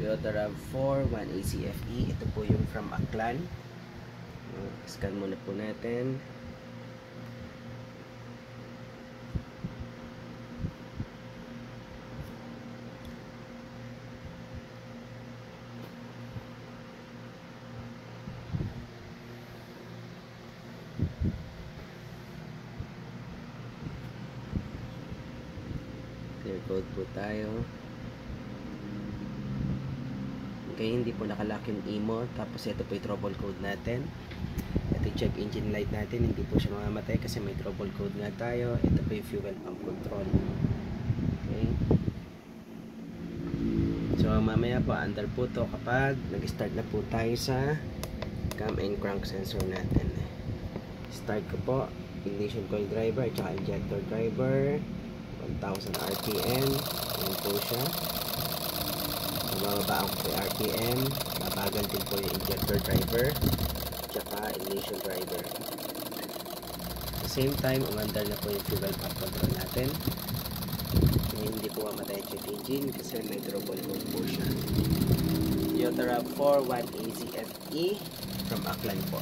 Toyota RAV4 1ACFE. Ito po yung from Aklan. Scan muna po natin. Clear code po tayo. Okay, hindi po nakalock yung IMO. Tapos ito po yung trouble code natin. Ito yung check engine light natin. Hindi po siya mamamatay kasi may trouble code nga tayo. Ito po yung fuel pump control. Okay. So mamaya po under po to kapag nag-start na po tayo sa cam and crank sensor natin. Start ko po. Ignition coil driver at saka injector driver. 1000 RPM. Ayan po siya. Mababa ako sa RPM. Babagal din po yung injector driver tsaka ignition driver. At the same time, umandar na po yung fuel pump control natin. Hindi po mamatay yung check engine kasi may trouble mode po siya. Toyota RAV4 1ACFE from Aklan po.